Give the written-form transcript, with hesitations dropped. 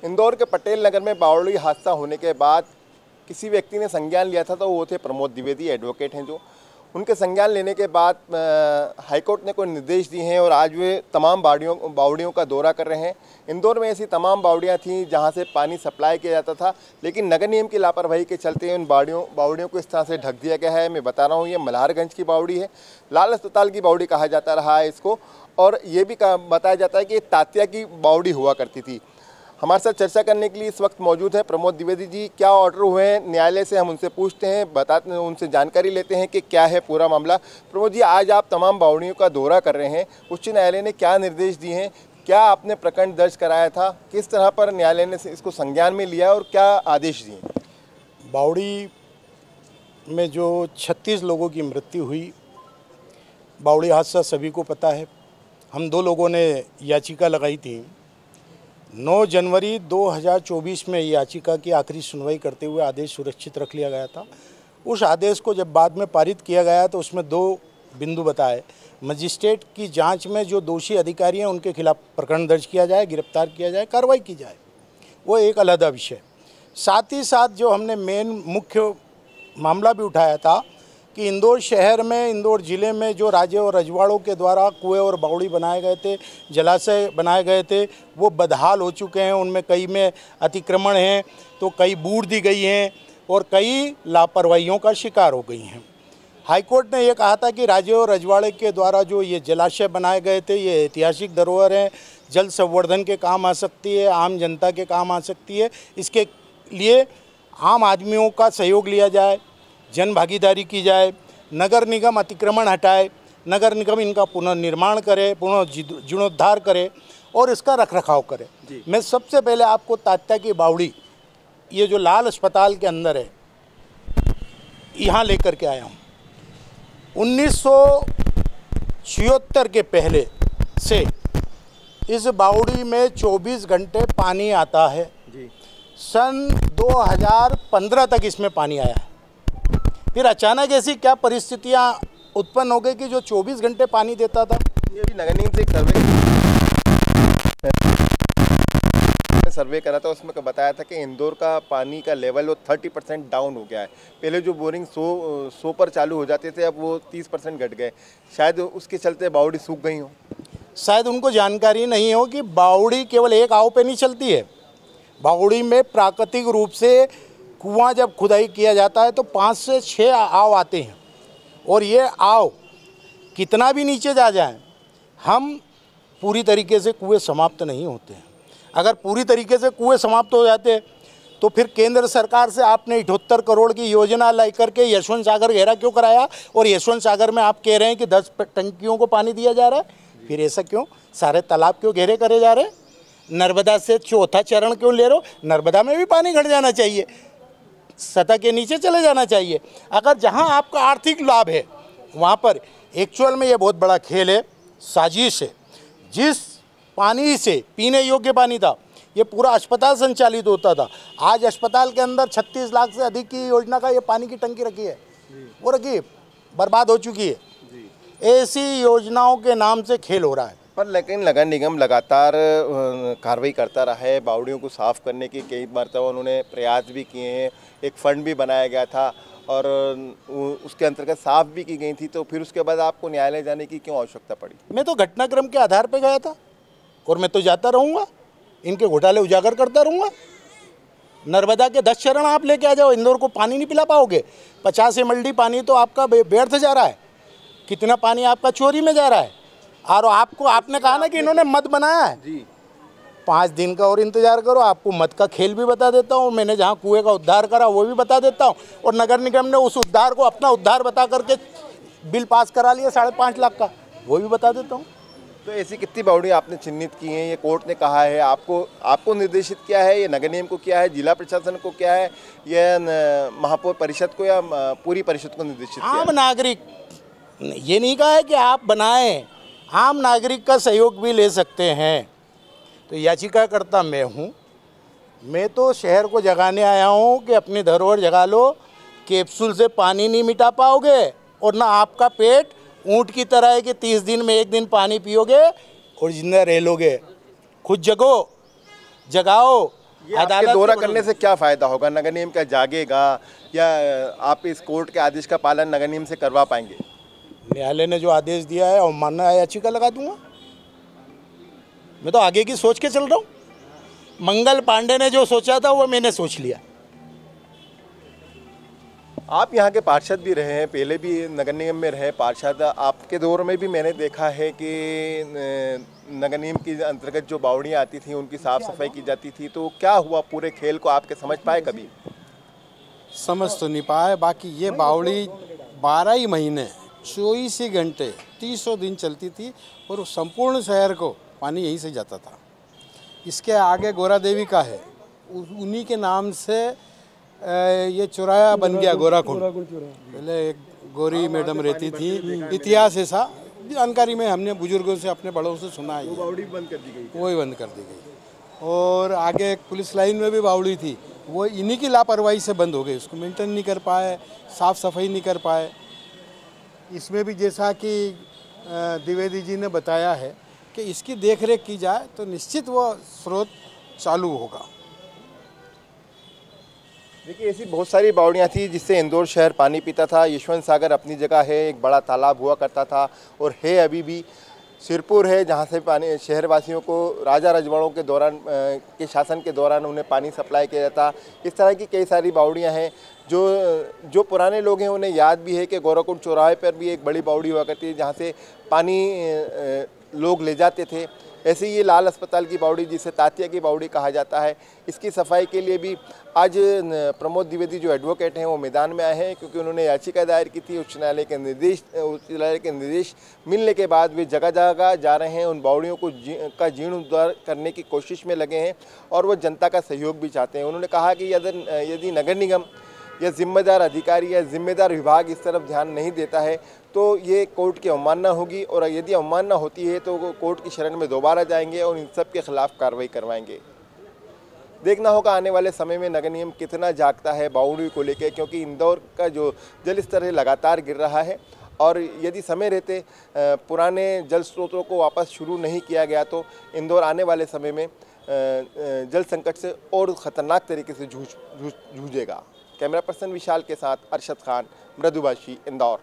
इंदौर के पटेल नगर में बावड़ी हादसा होने के बाद किसी व्यक्ति ने संज्ञान लिया था, तो वो थे प्रमोद द्विवेदी, एडवोकेट हैं जो। उनके संज्ञान लेने के बाद हाईकोर्ट ने कोई निर्देश दिए हैं और आज वे तमाम बावड़ियों का दौरा कर रहे हैं। इंदौर में ऐसी तमाम बावड़ियाँ थीं जहाँ से पानी सप्लाई किया जाता था, लेकिन नगर निगम की लापरवाही के चलते उन बावड़ियों को इस तरह से ढक दिया गया है। मैं बता रहा हूँ, ये मल्हारगंज की बावड़ी है, लाल अस्पताल की बावड़ी कहा जाता रहा है इसको, और ये भी बताया जाता है कि तात्या की बावड़ी हुआ करती थी। हमारे साथ चर्चा करने के लिए इस वक्त मौजूद है प्रमोद द्विवेदी जी। क्या ऑर्डर हुए हैं न्यायालय से, हम उनसे पूछते हैं, उनसे जानकारी लेते हैं कि क्या है पूरा मामला। प्रमोद जी, आज आप तमाम बावड़ियों का दौरा कर रहे हैं, उच्च न्यायालय ने क्या निर्देश दिए हैं, क्या आपने प्रकरण दर्ज कराया था, किस तरह पर न्यायालय ने इसको संज्ञान में लिया और क्या आदेश दिए? बावड़ी में जो 36 लोगों की मृत्यु हुई, बावड़ी हादसा सभी को पता है। हम 2 लोगों ने याचिका लगाई थी। 9 जनवरी 2024 में याचिका की आखिरी सुनवाई करते हुए आदेश सुरक्षित रख लिया गया था। उस आदेश को जब बाद में पारित किया गया तो उसमें 2 बिंदु बताए। मजिस्ट्रेट की जांच में जो दोषी अधिकारी हैं उनके खिलाफ प्रकरण दर्ज किया जाए, गिरफ्तार किया जाए, कार्रवाई की जाए, वो एक अलग विषय। साथ ही साथ जो हमने मेन मुख्य मामला भी उठाया था कि इंदौर शहर में, इंदौर ज़िले में जो राज्य और रजवाड़ों के द्वारा कुएं और बावड़ी बनाए गए थे, जलाशय बनाए गए थे, वो बदहाल हो चुके हैं। उनमें कई में अतिक्रमण हैं, तो कई बूड़ दी गई हैं और कई लापरवाहियों का शिकार हो गई हैं। हाईकोर्ट ने यह कहा था कि राज्य और रजवाड़े के द्वारा जो ये जलाशय बनाए गए थे, ये ऐतिहासिक धरोहर हैं, जल संवर्धन के काम आ सकती है, आम जनता के काम आ सकती है। इसके लिए आम आदमियों का सहयोग लिया जाए, जन भागीदारी की जाए, नगर निगम अतिक्रमण हटाए, नगर निगम इनका पुनर्निर्माण करे, पुनर्जीर्णोद्धार करे और इसका रखरखाव करे। मैं सबसे पहले आपको तात्या की बावड़ी, ये जो लाल अस्पताल के अंदर है, यहाँ लेकर के आया हूँ। 1976 के पहले से इस बावड़ी में 24 घंटे पानी आता है। सन 2015 तक इसमें पानी आया है। फिर अचानक ऐसी क्या परिस्थितियां उत्पन्न हो गई कि जो 24 घंटे पानी देता था। ये भी नगर निगम से एक सर्वे करा था, उसमें बताया था कि इंदौर का पानी का लेवल वो 30% डाउन हो गया है। पहले जो बोरिंग 100 पर चालू हो जाते थे, अब वो 30% घट गए। शायद उसके चलते बावड़ी सूख गई हो। शायद उनको जानकारी नहीं हो कि बावड़ी केवल एक आव पे नहीं चलती है। बावड़ी में प्राकृतिक रूप से कुआं जब खुदाई किया जाता है तो 5 से 6 आव आते हैं, और ये आव कितना भी नीचे जा जाए, हम पूरी तरीके से कुएं समाप्त नहीं होते हैं। अगर पूरी तरीके से कुएं समाप्त हो जाते तो फिर केंद्र सरकार से आपने 78 करोड़ की योजना ला करके यशवंत सागर घेरा क्यों कराया, और यशवंत सागर में आप कह रहे हैं कि 10 टंकियों को पानी दिया जा रहा है। फिर ऐसा क्यों? सारे तालाब क्यों घेरे करे जा रहे हैं? नर्मदा से 4था चरण क्यों ले रहे हो? नर्मदा में भी पानी घट जाना चाहिए, सतह के नीचे चले जाना चाहिए। अगर जहां आपका आर्थिक लाभ है वहां पर एक्चुअल में ये बहुत बड़ा खेल है, साजिश है। जिस पानी से पीने योग्य पानी था, ये पूरा अस्पताल संचालित होता था। आज अस्पताल के अंदर 36 लाख से अधिक की योजना का ये पानी की टंकी रखी है, वो रखी बर्बाद हो चुकी है। ऐसी योजनाओं के नाम से खेल हो रहा है। पर लेकिन नगर निगम लगातार कार्रवाई करता रहा है। बावड़ियों को साफ़ करने की कई मरतबा उन्होंने प्रयास भी किए हैं। एक फ़ंड भी बनाया गया था और उसके अंतर्गत साफ़ भी की गई थी। तो फिर उसके बाद आपको न्यायालय जाने की क्यों आवश्यकता पड़ी? मैं तो घटनाक्रम के आधार पर गया था और मैं तो जाता रहूँगा, इनके घोटाले उजागर करता रहूँगा। नर्मदा के 10 चरण आप लेके आ जाओ, इंदौर को पानी नहीं पिला पाओगे। 50 MLD पानी तो आपका व्यर्थ जा रहा है। कितना पानी आपका चोरी में जा रहा है। और आपने कहा ना कि इन्होंने मद बनाया है जी। 5 दिन का और इंतजार करो, आपको मद का खेल भी बता देता हूँ। मैंने जहाँ कुएं का उद्धार करा वो भी बता देता हूँ, और नगर निगम ने उस उद्धार को अपना उद्धार बता करके बिल पास करा लिया 5.5 लाख का, वो भी बता देता हूँ। तो ऐसी कितनी बावड़ी आपने चिन्हित की हैं? ये कोर्ट ने कहा है, आपको निर्देशित किया है, ये नगर निगम को किया है, जिला प्रशासन को किया है, या महापौर परिषद को, या पूरी परिषद को निर्देशित किया है? आम नागरिक, ये नहीं कहा है कि आप बनाएं, आम नागरिक का सहयोग भी ले सकते हैं। तो याचिकाकर्ता मैं हूँ। मैं तो शहर को जगाने आया हूँ कि अपनी धरोहर जगा लो। कैप्सूल से पानी नहीं मिटा पाओगे, और ना आपका पेट ऊँट की तरह है कि 30 दिन में 1 दिन पानी पियोगे और जिंदा रह लोगे। खुद जगो, जगाओ, आपके दौरा करने से क्या फ़ायदा होगा? नगर निगम क्या जागेगा या आप इस कोर्ट के आदेश का पालन नगर निगम से करवा पाएंगे? न्यायालय ने जो आदेश दिया है अवमानना याचिका लगा दूंगा। मैं तो आगे की सोच के चल रहा हूँ। मंगल पांडे ने जो सोचा था वो मैंने सोच लिया। आप यहाँ के पार्षद भी रहे हैं, पहले भी नगर निगम में रहे पार्षद। आपके दौर में भी मैंने देखा है कि नगर निगम के अंतर्गत जो बावड़ियाँ आती थी उनकी साफ़ सफाई की जाती थी। तो क्या हुआ पूरे खेल को आपके समझ पाए कभी? समझ तो नहीं पाए। बाकी ये बावड़ी 12 ही महीने 24 ही घंटे 300 दिन चलती थी और संपूर्ण शहर को पानी यहीं से जाता था। इसके आगे गोरा देवी का है, उन्हीं के नाम से ये चौराया बन गया गोराकुंड। पहले एक गोरी मैडम रहती थी। इतिहास ऐसा जानकारी में हमने बुजुर्गों से अपने बड़ों से सुना है। बावड़ी बंद कर दी गई, वही बंद कर दी गई। और आगे एक पुलिस लाइन में भी बावड़ी थी, वो इन्हीं की लापरवाही से बंद हो गई। उसको मेंटेन नहीं कर पाए, साफ़ सफाई नहीं कर पाए। इसमें भी जैसा कि द्विवेदी जी ने बताया है कि इसकी देखरेख की जाए तो निश्चित वो स्रोत चालू होगा। देखिए ऐसी बहुत सारी बावड़ियाँ थी जिससे इंदौर शहर पानी पीता था। यशवंत सागर अपनी जगह है, एक बड़ा तालाब हुआ करता था और है अभी भी। सिरपुर है जहाँ से पानी शहरवासियों को राजा रजवाड़ों के दौरान के शासन के दौरान उन्हें पानी सप्लाई किया जाता। इस तरह की कई सारी बावड़ियाँ हैं जो पुराने लोग हैं उन्हें याद भी है कि गोराकुंड चौराहे पर भी एक बड़ी बावड़ी हुआ करती है जहाँ से पानी लोग ले जाते थे। ऐसे ही ये लाल अस्पताल की बावड़ी जिसे तातिया की बावड़ी कहा जाता है, इसकी सफाई के लिए भी आज प्रमोद द्विवेदी जो एडवोकेट हैं वो मैदान में आए हैं, क्योंकि उन्होंने याचिका दायर की थी। उच्च न्यायालय के निर्देश मिलने के बाद वे जगह जगह जा रहे हैं, उन बावड़ियों को का जीर्णोद्धार करने की कोशिश में लगे हैं और वो जनता का सहयोग भी चाहते हैं। उन्होंने कहा कि यदि नगर निगम या जिम्मेदार अधिकारी या जिम्मेदार विभाग इस तरफ ध्यान नहीं देता है तो ये कोर्ट की अवमानना होगी, और यदि अवमानना होती है तो कोर्ट की शरण में दोबारा जाएंगे और इन सब के खिलाफ कार्रवाई करवाएंगे। देखना होगा आने वाले समय में नगर निगम कितना जागता है बावड़ी को लेकर, क्योंकि इंदौर का जो जल स्तर है लगातार गिर रहा है और यदि समय रहते पुराने जल स्रोतों को वापस शुरू नहीं किया गया तो इंदौर आने वाले समय में जल संकट से और ख़तरनाक तरीके से जूझेगा। कैमरा पर्सन विशाल के साथ अरशद खान, मृदुभाषी, इंदौर।